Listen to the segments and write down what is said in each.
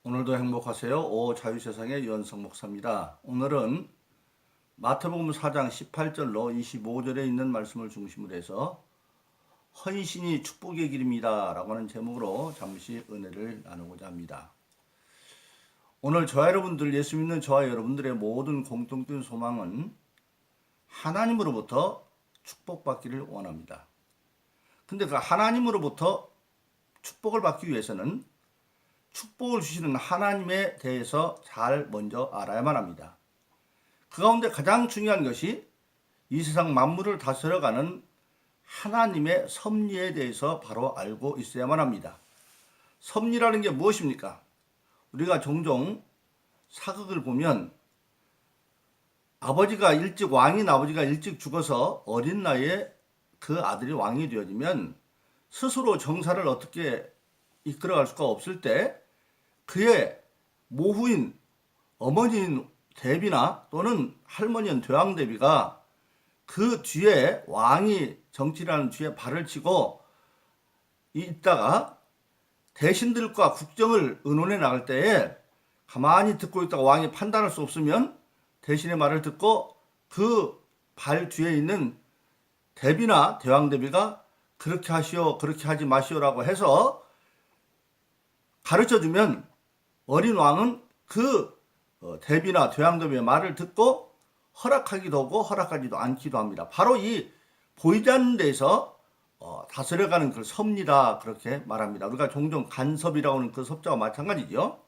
오늘도 행복하세요. 자유세상의 유현석 목사입니다. 오늘은 마태복음 4장 18절로 25절에 있는 말씀을 중심으로 해서 헌신이 축복의 길입니다 라고 하는 제목으로 잠시 은혜를 나누고자 합니다. 오늘 저와 여러분들, 예수 믿는 저와 여러분들의 모든 공통된 소망은 하나님으로부터 축복받기를 원합니다. 근데 그 하나님으로부터 축복을 받기 위해서는 축복을 주시는 하나님에 대해서 잘 먼저 알아야만 합니다. 그 가운데 가장 중요한 것이 이 세상 만물을 다스려가는 하나님의 섭리에 대해서 바로 알고 있어야만 합니다. 섭리라는 게 무엇입니까? 우리가 종종 사극을 보면 왕인 아버지가 일찍 죽어서 어린 나이에 그 아들이 왕이 되어지면 스스로 정사를 어떻게 이끌어갈 수가 없을 때 그의 모후인 어머니인 대비나 또는 할머니인 대왕대비가 그 뒤에 왕이 정치라는 뒤에 발을 치고 있다가 대신들과 국정을 의논해 나갈 때에 가만히 듣고 있다가 왕이 판단할 수 없으면 대신의 말을 듣고 그 발 뒤에 있는 대비나 대왕대비가 그렇게 하시오, 그렇게 하지 마시오라고 해서 가르쳐주면 어린 왕은 그 대비나 대왕대비의 말을 듣고 허락하기도 하고 허락하지도 않기도 합니다. 바로 이 보이지 않는 데에서 다스려가는 그 섭리다 그렇게 말합니다. 우리가 종종 간섭이라고 하는 그 섭자와 마찬가지죠.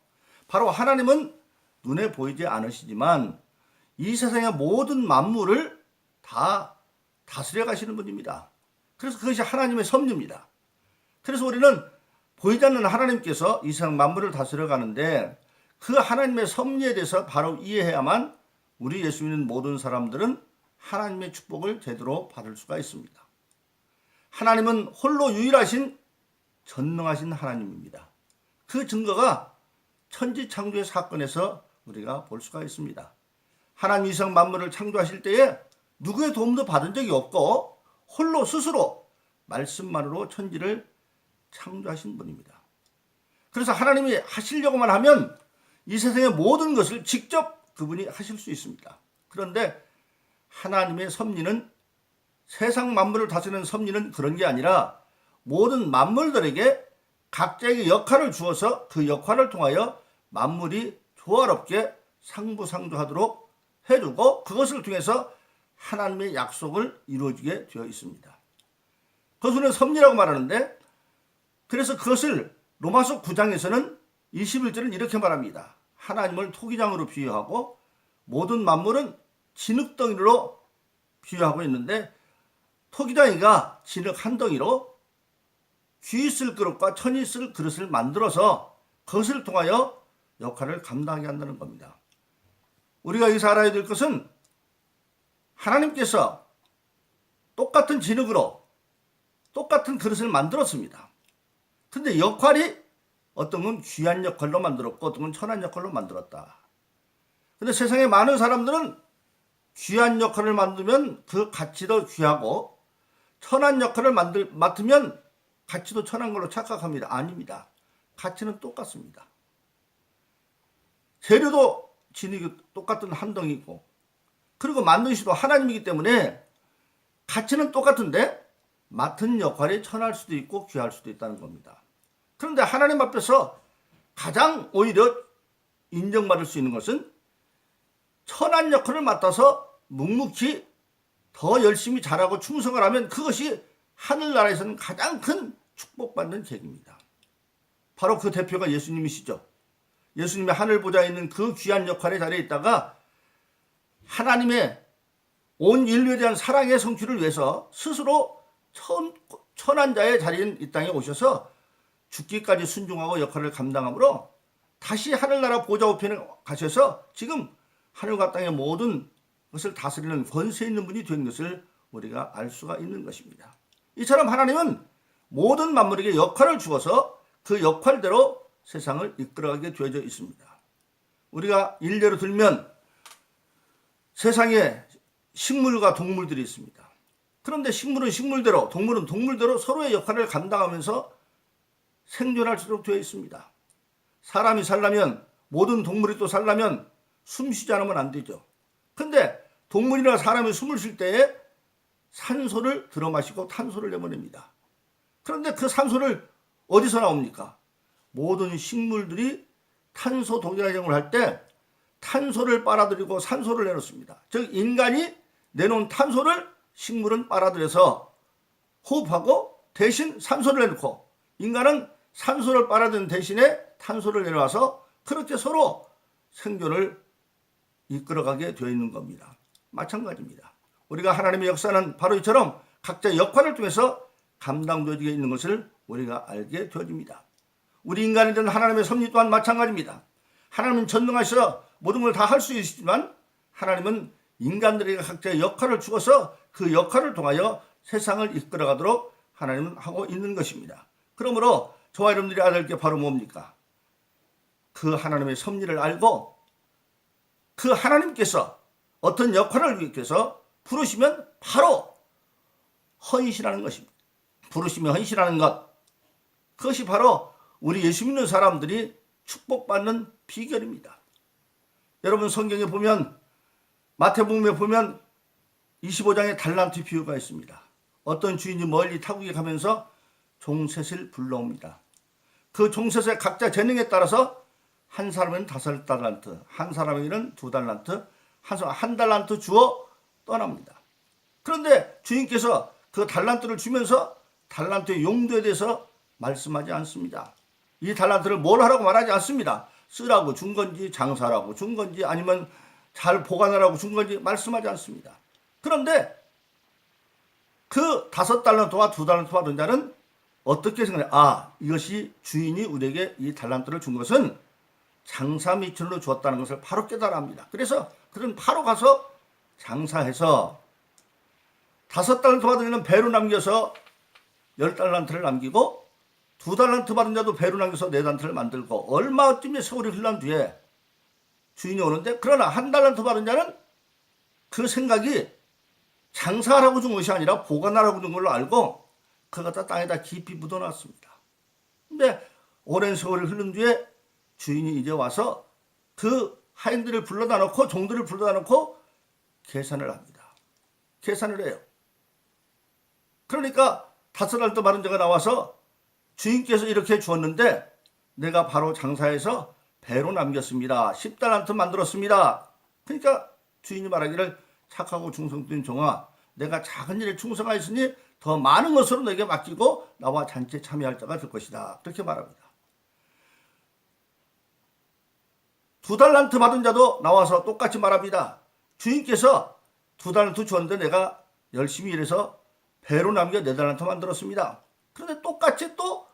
바로 하나님은 눈에 보이지 않으시지만 이 세상의 모든 만물을 다 다스려 가시는 분입니다. 그래서 그것이 하나님의 섭리입니다. 그래서 우리는 보이지 않는 하나님께서 이 세상 만물을 다스려 가는데 그 하나님의 섭리에 대해서 바로 이해해야만 우리 예수 믿는 모든 사람들은 하나님의 축복을 제대로 받을 수가 있습니다. 하나님은 홀로 유일하신 전능하신 하나님입니다. 그 증거가 천지창조의 사건에서 우리가 볼 수가 있습니다. 하나님 이 세상 만물을 창조하실 때에 누구의 도움도 받은 적이 없고 홀로 스스로 말씀만으로 천지를 창조하신 분입니다. 그래서 하나님이 하시려고만 하면 이 세상의 모든 것을 직접 그분이 하실 수 있습니다. 그런데 하나님의 섭리는 세상 만물을 다스리는 섭리는 그런 게 아니라 모든 만물들에게 각자에게 역할을 주어서 그 역할을 통하여 만물이 조화롭게 상부상조하도록 해주고 그것을 통해서 하나님의 약속을 이루어지게 되어 있습니다. 그것을 섭리라고 말하는데 그래서 그것을 로마서 9장에서는 21절은 이렇게 말합니다. 하나님을 토기장으로 비유하고 모든 만물은 진흙덩이로 비유하고 있는데 토기장이가 진흙 한 덩이로 귀 쓸 그릇과 천이 쓸 그릇을 만들어서 그것을 통하여 역할을 감당하게 한다는 겁니다. 우리가 여기서 알아야 될 것은 하나님께서 똑같은 진흙으로 똑같은 그릇을 만들었습니다. 근데 역할이 어떤 건 귀한 역할로 만들었고 어떤 건 천한 역할로 만들었다. 근데 세상에 많은 사람들은 귀한 역할을 만들면 그 가치도 귀하고 천한 역할을 맡으면 가치도 천한 걸로 착각합니다. 아닙니다. 가치는 똑같습니다. 재료도 진흙이 똑같은 한 덩이고 그리고 만든 시도 하나님이기 때문에 가치는 똑같은데 맡은 역할이 천할 수도 있고 귀할 수도 있다는 겁니다. 그런데 하나님 앞에서 가장 오히려 인정받을 수 있는 것은 천한 역할을 맡아서 묵묵히 더 열심히 잘하고 충성을 하면 그것이 하늘나라에서는 가장 큰 축복받는 계기입니다. 바로 그 대표가 예수님이시죠. 예수님의 하늘 보좌에 있는 그 귀한 역할의 자리에 있다가 하나님의 온 인류에 대한 사랑의 성취를 위해서 스스로 천한 자의 자리인 이 땅에 오셔서 죽기까지 순종하고 역할을 감당함으로 다시 하늘나라 보좌 우편에 가셔서 지금 하늘과 땅의 모든 것을 다스리는 권세 있는 분이 된 것을 우리가 알 수가 있는 것입니다. 이처럼 하나님은 모든 만물에게 역할을 주어서 그 역할대로 세상을 이끌어가게 되어져 있습니다. 우리가 일례로 들면 세상에 식물과 동물들이 있습니다. 그런데 식물은 식물대로, 동물은 동물대로 서로의 역할을 감당하면서 생존할 수 있도록 되어 있습니다. 사람이 살려면, 모든 동물이 또 살려면 숨 쉬지 않으면 안 되죠. 근데 동물이나 사람이 숨을 쉴 때에 산소를 들어 마시고 탄소를 내보냅니다. 그런데 그 산소를 어디서 나옵니까? 모든 식물들이 탄소 동결작용을 할 때 탄소를 빨아들이고 산소를 내놓습니다. 즉 인간이 내놓은 탄소를 식물은 빨아들여서 호흡하고 대신 산소를 내놓고, 인간은 산소를 빨아들이는 대신에 탄소를 내려와서 그렇게 서로 생존을 이끌어가게 되어 있는 겁니다. 마찬가지입니다. 우리가 하나님의 역사는 바로 이처럼 각자의 역할을 통해서 감당되어지게 있는 것을 우리가 알게 되어집니다. 우리 인간에 대한 하나님의 섭리 또한 마찬가지입니다. 하나님은 전능하셔서 모든 걸 다 할 수 있지만 하나님은 인간들에게 각자의 역할을 주어서 그 역할을 통하여 세상을 이끌어가도록 하나님은 하고 있는 것입니다. 그러므로 저와 여러분들이 알아야 할 게 바로 뭡니까? 그 하나님의 섭리를 알고 그 하나님께서 어떤 역할을 위해서 부르시면 바로 헌신하는 것입니다. 부르시면 헌신하는 것, 그것이 바로 우리 예수 믿는 사람들이 축복받는 비결입니다. 여러분 성경에 보면, 마태복음에 보면 25장에 달란트 비유가 있습니다. 어떤 주인이 멀리 타국에 가면서 종셋을 불러옵니다. 그 종셋의 각자 재능에 따라서 한 사람에게는 5달란트, 한 사람에게는 2달란트, 한 달란트 주어 떠납니다. 그런데 주인께서 그 달란트를 주면서 달란트의 용도에 대해서 말씀하지 않습니다. 이 달란트를 뭘 하라고 말하지 않습니다. 쓰라고 준 건지, 장사라고 준 건지, 아니면 잘 보관하라고 준 건지 말씀하지 않습니다. 그런데 그 5달란트와 2달란트 받은 자는 어떻게 생각해요? 아, 이것이 주인이 우리에게 이 달란트를 준 것은 장사 미천으로 주었다는 것을 바로 깨달아합니다. 그래서 그들은 바로 가서 장사해서 5달란트 받은 자는 배로 남겨서 10달란트를 남기고, 2달란트 받은 자도 배로 남겨서 4달란트를 만들고, 얼마쯤의 세월이 흘러난 뒤에 주인이 오는데, 그러나 1달란트 받은 자는 그 생각이 장사하라고 준 것이 아니라 보관하라고 준 걸로 알고 그가 다 땅에다 깊이 묻어놨습니다. 근데 오랜 세월이 흐른 뒤에 주인이 이제 와서 그 하인들을 불러다 놓고, 종들을 불러다 놓고 계산을 합니다. 계산을 해요. 그러니까 5달란트 받은 자가 나와서 주인께서 이렇게 주었는데 내가 바로 장사해서 배로 남겼습니다. 10달란트 만들었습니다. 그러니까 주인이 말하기를, 착하고 충성된 종아, 내가 작은 일에 충성하였으니 더 많은 것으로 내게 맡기고 나와 잔치에 참여할 자가 될 것이다. 그렇게 말합니다. 2달란트 받은 자도 나와서 똑같이 말합니다. 주인께서 2달란트 주었는데 내가 열심히 일해서 배로 남겨 4달란트 만들었습니다. 그런데 똑같이 또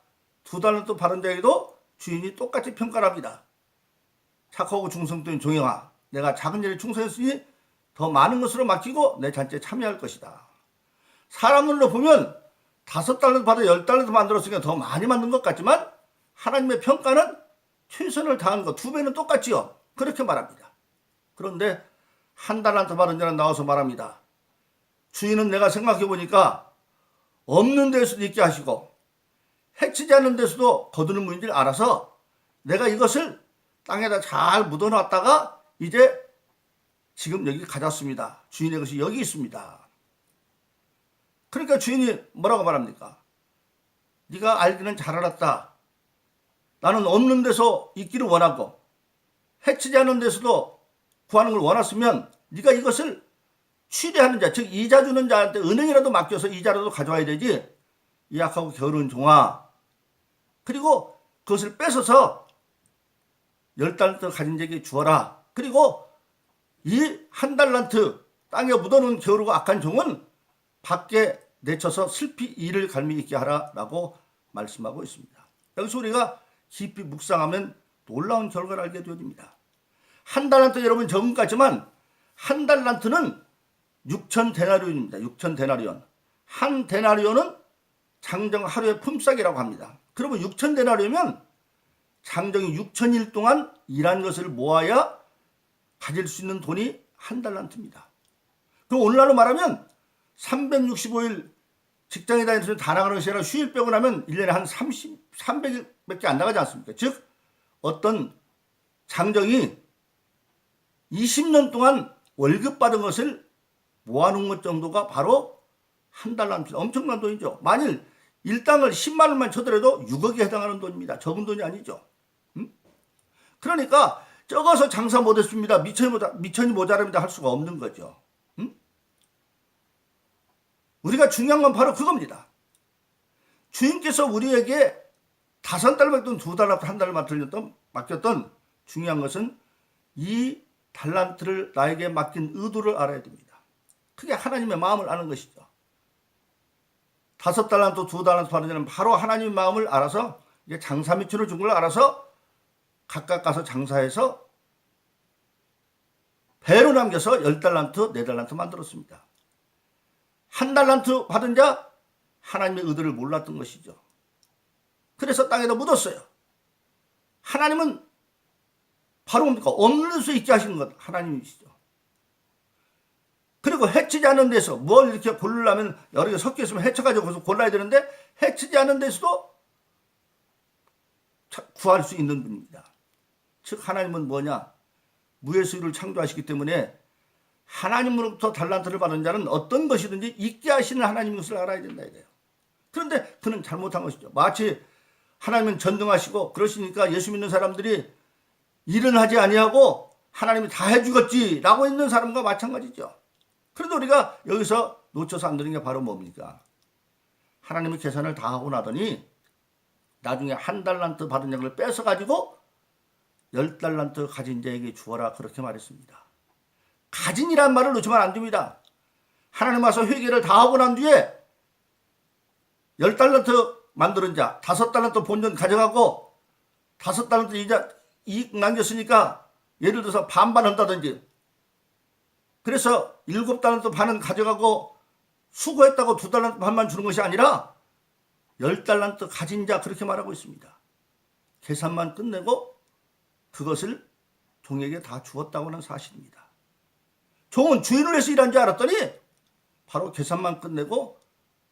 2달란트 받은 자에게도 주인이 똑같이 평가를 합니다. 착하고 충성된 종영아, 내가 작은 일에 충성했으니 더 많은 것으로 맡기고 내 잔치에 참여할 것이다. 사람들로 보면 5달란트 받아 10달란트 만들었으니까 더 많이 만든 것 같지만 하나님의 평가는 최선을 다한 것 2배는 똑같지요. 그렇게 말합니다. 그런데 1달란트 받은 자는 나와서 말합니다. 주인은 내가 생각해 보니까 없는 데서도 있게 하시고 해치지 않는 데서도 거두는 분인 줄 알아서 내가 이것을 땅에다 잘 묻어놨다가 이제 지금 여기 가졌습니다. 주인의 것이 여기 있습니다. 그러니까 주인이 뭐라고 말합니까? 네가 알기는 잘 알았다. 나는 없는 데서 있기를 원하고 해치지 않는 데서도 구하는 걸 원했으면 네가 이것을 취대하는 자, 즉 이자 주는 자한테 은행이라도 맡겨서 이자라도 가져와야 되지. 이 약하고 게으른 종아. 그리고 그것을 뺏어서 10달란트 가진 자에게 주어라. 그리고 이 1달란트 땅에 묻어놓은 게으르고 악한 종은 밖에 내쳐서 슬피 이를 갈미 있게 하라라고 말씀하고 있습니다. 여기서 우리가 깊이 묵상하면 놀라운 결과를 알게 되어집니다. 1달란트 여러분 적은 것 같지만 1달란트는 6,000데나리온입니다. 6,000데나리온. 한 데나리온은 장정 하루의 품삯이라고 합니다. 그러면 6,000데나리온이면 장정이 6,000일 동안 일한 것을 모아야 가질 수 있는 돈이 1달란트입니다. 그럼 오늘날로 말하면 365일 직장에 다니면서 다 나가는 것이 아니라 휴일 빼고 나면 1년에 한 300일밖에 안 나가지 않습니까? 즉 어떤 장정이 20년 동안 월급 받은 것을 모아놓은 것 정도가 바로 한 달란트, 엄청난 돈이죠. 만일 일당을 10만 원만 쳐더라도 6억에 해당하는 돈입니다. 적은 돈이 아니죠. 그러니까 적어서 장사 못했습니다. 미천이 모자랍니다 할 수가 없는 거죠. 우리가 중요한 건 바로 그겁니다. 주인께서 우리에게 5달 맡던 2달, 1달 맡겼던 중요한 것은 이 달란트를 나에게 맡긴 의도를 알아야 됩니다. 그게 하나님의 마음을 아는 것이죠. 5달란트, 2달란트 받은 자는 바로 하나님의 마음을 알아서 이게 장사 미천을 준 걸 알아서 각각 가서 장사해서 배로 남겨서 10달란트, 4달란트 만들었습니다. 1달란트 받은 자 하나님의 의도를 몰랐던 것이죠. 그래서 땅에다 묻었어요. 하나님은 바로 뭡니까? 없는 수 있게 하시는 것 하나님이시죠. 그리고 해치지 않은 데서 뭘 이렇게 고르려면 여러 개 섞여 있으면 해쳐가지고 거기서 골라야 되는데 해치지 않은 데서도 구할 수 있는 분입니다. 즉 하나님은 뭐냐? 무의 수를 창조하시기 때문에 하나님으로부터 달란트를 받은 자는 어떤 것이든지 있게 하시는 하나님인 것을 알아야 된다 이래요. 그런데 그는 잘못한 것이죠. 마치 하나님은 전능하시고 그러시니까 예수 믿는 사람들이 일은 하지 아니하고 하나님이 다 해주겠지라고 있는 사람과 마찬가지죠. 그런데 우리가 여기서 놓쳐서 안 되는 게 바로 뭡니까? 하나님이 계산을 다 하고 나더니 나중에 1달란트 받은 양을 뺏어가지고 10달란트 가진 자에게 주어라 그렇게 말했습니다. 가진이란 말을 놓치면 안 됩니다. 하나님 와서 회개를 다 하고 난 뒤에 10달란트 만드는 자 5달란트 본전 가져가고 5달란트 이자 이익 남겼으니까 예를 들어서 반반 한다든지 그래서 7달란트 반은 가져가고 수고했다고 2달란트 반만 주는 것이 아니라 10달란트 가진 자 그렇게 말하고 있습니다. 계산만 끝내고 그것을 종에게 다 주었다고 하는 사실입니다. 종은 주인을 위해서 일한 줄 알았더니 바로 계산만 끝내고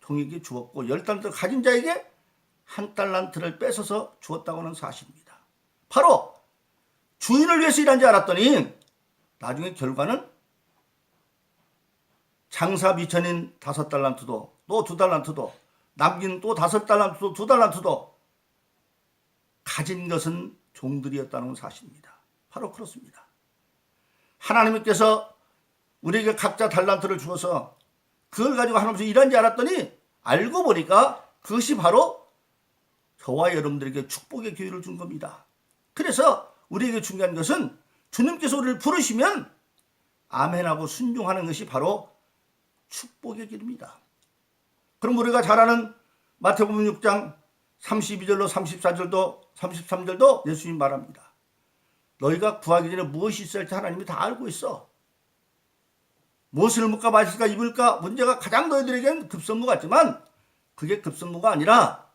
종에게 주었고 10달란트 가진 자에게 1달란트를 뺏어서 주었다고 하는 사실입니다. 바로 주인을 위해서 일한 줄 알았더니 나중에 결과는 장사 미천인 5달란트도 또 2달란트도 남긴 또 5달란트도 2달란트도 가진 것은 종들이었다는 사실입니다. 바로 그렇습니다. 하나님께서 우리에게 각자 달란트를 주어서 그걸 가지고 하나님께서 일한 줄 알았더니 알고 보니까 그것이 바로 저와 여러분들에게 축복의 기회를 준 겁니다. 그래서 우리에게 중요한 것은 주님께서 우리를 부르시면 아멘하고 순종하는 것이 바로 축복의 길입니다. 그럼 우리가 잘 아는 마태복음 6장 32절로 34절도 33절도 예수님 말합니다. 너희가 구하기 전에 무엇이 있어야 할지 하나님이 다 알고 있어. 무엇을 먹을까 마실까 입을까 문제가 가장 너희들에게는 급선무 같지만 그게 급선무가 아니라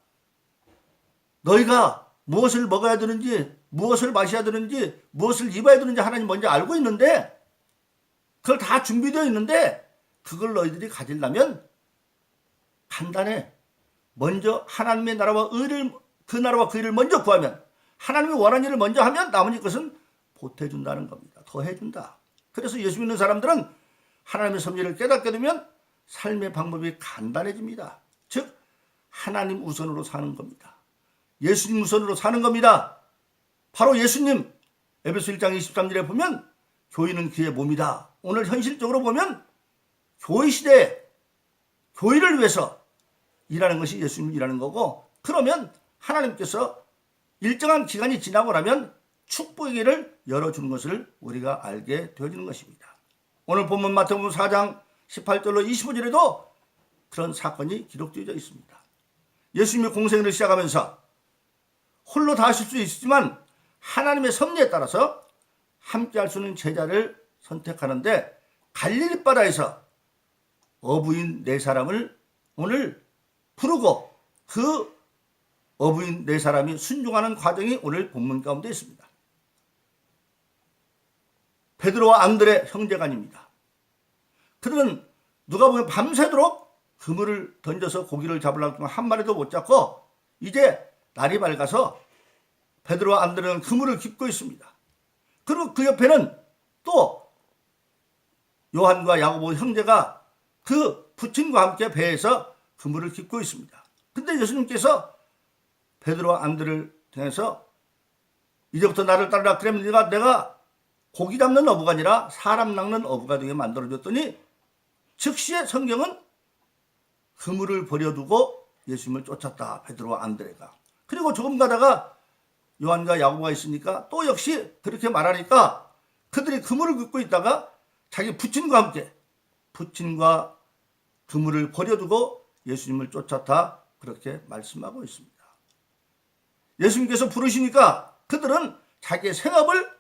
너희가 무엇을 먹어야 되는지 무엇을 마셔야 되는지 무엇을 입어야 되는지 하나님 먼저 알고 있는데 그걸 다 준비되어 있는데 그걸 너희들이 가지려면 간단해. 먼저 하나님의 나라와 의를 그 나라와 그 일을 먼저 구하면 하나님이 원하는 일을 먼저 하면 나머지 것은 보태준다는 겁니다. 더 해준다. 그래서 예수 믿는 사람들은 하나님의 섭리를 깨닫게 되면 삶의 방법이 간단해집니다. 즉 하나님 우선으로 사는 겁니다. 예수님 우선으로 사는 겁니다. 바로 예수님 에베소 1장 23절에 보면 교회는 그의 몸이다. 오늘 현실적으로 보면 교회 시대에 교회를 위해서 일하는 것이 예수님이 일하는 거고 그러면 하나님께서 일정한 기간이 지나고 나면 축복의 길을 열어주는 것을 우리가 알게 되어지는 것입니다. 오늘 본문 마태복음 4장 18절로 25절에도 그런 사건이 기록되어 있습니다. 예수님이 공생을 시작하면서 홀로 다 하실 수 있지만 하나님의 섭리에 따라서 함께 할 수 있는 제자를 선택하는데 갈릴리 바다에서 어부인 4사람을 오늘 부르고 그 어부인 4사람이 순종하는 과정이 오늘 본문 가운데 있습니다. 베드로와 안드레 형제간입니다. 그들은 누가 보면 밤새도록 그물을 던져서 고기를 잡으려고 한 마리도 못 잡고 이제 날이 밝아서 베드로와 안드레는 그물을 깁고 있습니다. 그리고 그 옆에는 또 요한과 야고보 형제가 그 부친과 함께 배에서 그물을 깁고 있습니다. 근데 예수님께서 베드로와 안드레를 통해서 이제부터 나를 따르라. 그러면 내가 고기 잡는 어부가 아니라 사람 낚는 어부가 되게 만들어줬더니 즉시에 성경은 그물을 버려두고 예수님을 쫓았다. 베드로와 안드레가. 그리고 조금 가다가 요한과 야고보가 있으니까 또 역시 그렇게 말하니까 그들이 그물을 긋고 있다가 자기 부친과 함께 부친과 그물을 버려두고 예수님을 쫓았다. 그렇게 말씀하고 있습니다. 예수님께서 부르시니까 그들은 자기의 생업을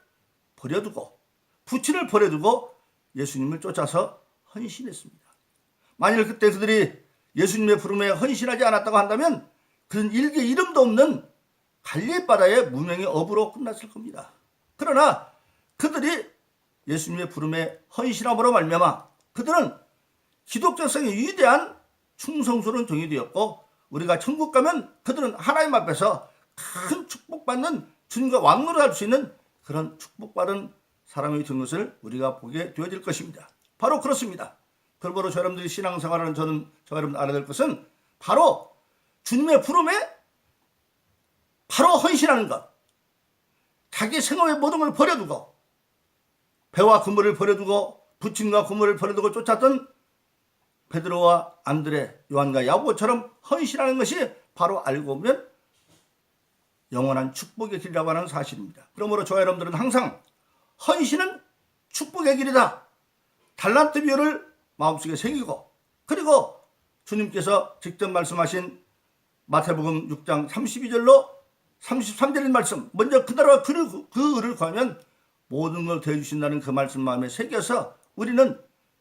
버려두고 부친을 버려두고 예수님을 쫓아서 헌신했습니다. 만일 그때 그들이 예수님의 부름에 헌신하지 않았다고 한다면 그는 일개 이름도 없는 갈릴리 바다의 무명의 어부로 끝났을 겁니다. 그러나 그들이 예수님의 부름에 헌신함으로 말미암아 그들은 기독교성의 위대한 충성스러운 종이 되었고 우리가 천국 가면 그들은 하나님 앞에서 큰 축복받는 주님과 왕노릇할 수 있는 그런 축복받은 사람이 된 것을 우리가 보게 되어질 것입니다. 바로 그렇습니다. 그러므로 저 여러분들이 신앙생활하는 저 여러분 알아야 될 것은 바로 주님의 부름에 바로 헌신하는 것. 자기 생업의 모든 걸 버려두고 배와 그물을 버려두고 부친과 그물을 버려두고 쫓았던 베드로와 안드레, 요한과 야고보처럼 헌신하는 것이 바로 알고 보면 영원한 축복의 길이라고 하는 사실입니다. 그러므로 저와 여러분들은 항상 헌신은 축복의 길이다. 달란트 비유를 마음속에 새기고 그리고 주님께서 직접 말씀하신 마태복음 6장 32절로 33절의 말씀 먼저 그대로 그 의를 구하면 모든 걸 더해주신다는 그 말씀 마음에 새겨서 우리는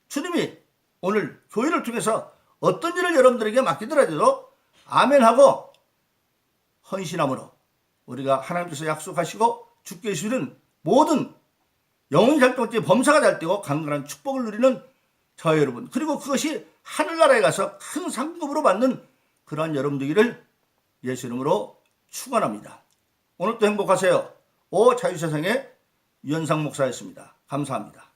주님이 오늘 교회를 통해서 어떤 일을 여러분들에게 맡기더라도 아멘하고 헌신함으로 우리가 하나님께서 약속하시고 주께 주시는 모든 영혼이 살동지 범사가 잘 되고 강건한 축복을 누리는 저와 여러분 그리고 그것이 하늘나라에 가서 큰 상급으로 받는 그러한 여러분 되기를 예수 이름으로 축원합니다. 오늘도 행복하세요. 오 자유세상의 유현상 목사였습니다. 감사합니다.